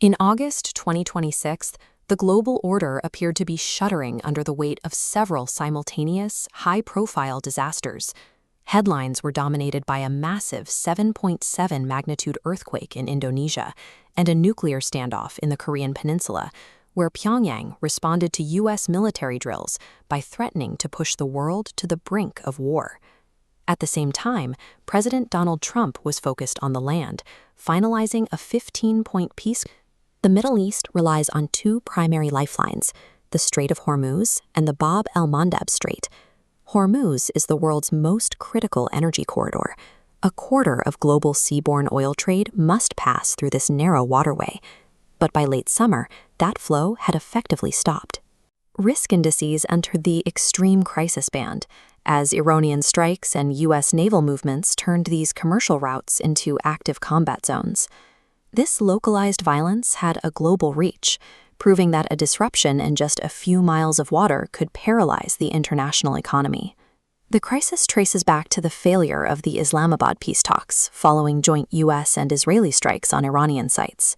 In August 2026, the global order appeared to be shuddering under the weight of several simultaneous, high-profile disasters. Headlines were dominated by a massive 7.7 magnitude earthquake in Indonesia and a nuclear standoff in the Korean peninsula, where Pyongyang responded to U.S. military drills by threatening to push the world to the brink of war. At the same time, President Donald Trump was focused on the land, finalizing a 15-point peace. The Middle East relies on two primary lifelines, the Strait of Hormuz and the Bab el-Mandeb Strait. Hormuz is the world's most critical energy corridor. A quarter of global seaborne oil trade must pass through this narrow waterway. But by late summer, that flow had effectively stopped. Risk indices entered the extreme crisis band, as Iranian strikes and U.S. naval movements turned these commercial routes into active combat zones. This localized violence had a global reach, proving that a disruption in just a few miles of water could paralyze the international economy. The crisis traces back to the failure of the Islamabad peace talks following joint U.S. and Israeli strikes on Iranian sites.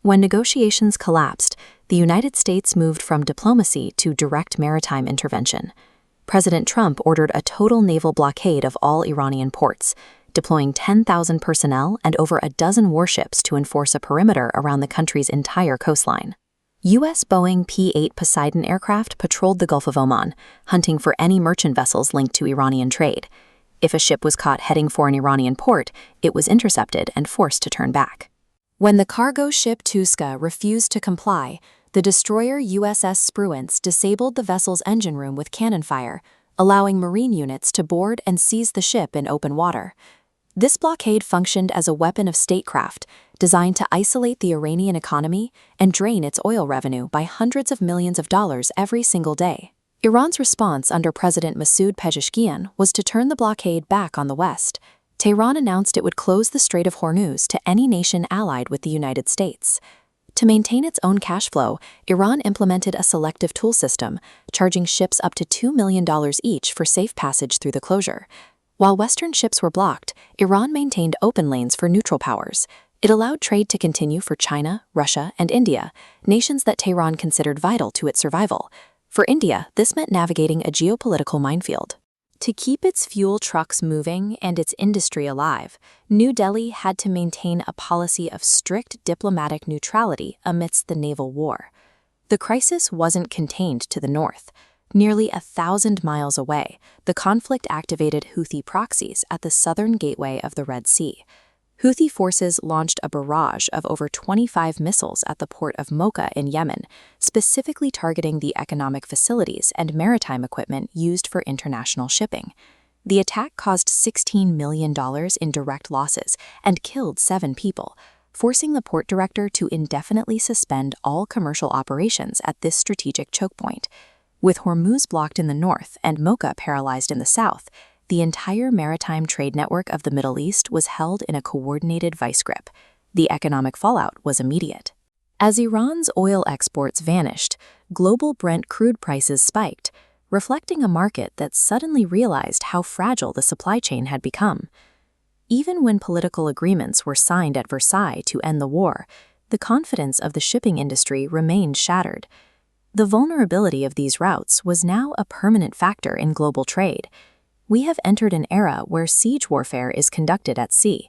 When negotiations collapsed, the United States moved from diplomacy to direct maritime intervention. President Trump ordered a total naval blockade of all Iranian ports, deploying 10,000 personnel and over a dozen warships to enforce a perimeter around the country's entire coastline. U.S. Boeing P-8 Poseidon aircraft patrolled the Gulf of Oman, hunting for any merchant vessels linked to Iranian trade. If a ship was caught heading for an Iranian port, it was intercepted and forced to turn back. When the cargo ship Tuska refused to comply, the destroyer USS Spruance disabled the vessel's engine room with cannon fire, allowing Marine units to board and seize the ship in open water. This blockade functioned as a weapon of statecraft, designed to isolate the Iranian economy and drain its oil revenue by hundreds of millions of dollars every single day. Iran's response under President Masoud Pezeshkian was to turn the blockade back on the West. Tehran announced it would close the Strait of Hormuz to any nation allied with the United States. To maintain its own cash flow, Iran implemented a selective toll system, charging ships up to $2 million each for safe passage through the closure. While Western ships were blocked, Iran maintained open lanes for neutral powers. It allowed trade to continue for China, Russia, and India, nations that Tehran considered vital to its survival. For India, this meant navigating a geopolitical minefield. To keep its fuel trucks moving and its industry alive, New Delhi had to maintain a policy of strict diplomatic neutrality amidst the naval war. The crisis wasn't contained to the north. Nearly 1,000 miles away, the conflict activated Houthi proxies at the southern gateway of the Red Sea. Houthi forces launched a barrage of over 25 missiles at the port of Mocha in Yemen, specifically targeting the economic facilities and maritime equipment used for international shipping. The attack caused $16 million in direct losses and killed 7 people, forcing the port director to indefinitely suspend all commercial operations at this strategic choke point. With Hormuz blocked in the north and Mocha paralyzed in the south, the entire maritime trade network of the Middle East was held in a coordinated vice grip. The economic fallout was immediate. As Iran's oil exports vanished, global Brent crude prices spiked, reflecting a market that suddenly realized how fragile the supply chain had become. Even when political agreements were signed at Versailles to end the war, the confidence of the shipping industry remained shattered. The vulnerability of these routes was now a permanent factor in global trade. We have entered an era where siege warfare is conducted at sea.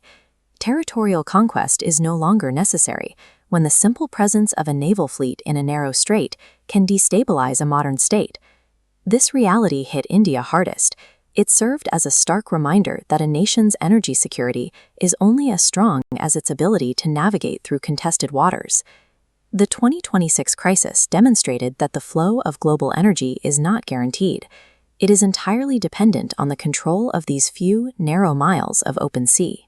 Territorial conquest is no longer necessary when the simple presence of a naval fleet in a narrow strait can destabilize a modern state. This reality hit India hardest. It served as a stark reminder that a nation's energy security is only as strong as its ability to navigate through contested waters. The 2026 crisis demonstrated that the flow of global energy is not guaranteed. It is entirely dependent on the control of these few, narrow miles of open sea.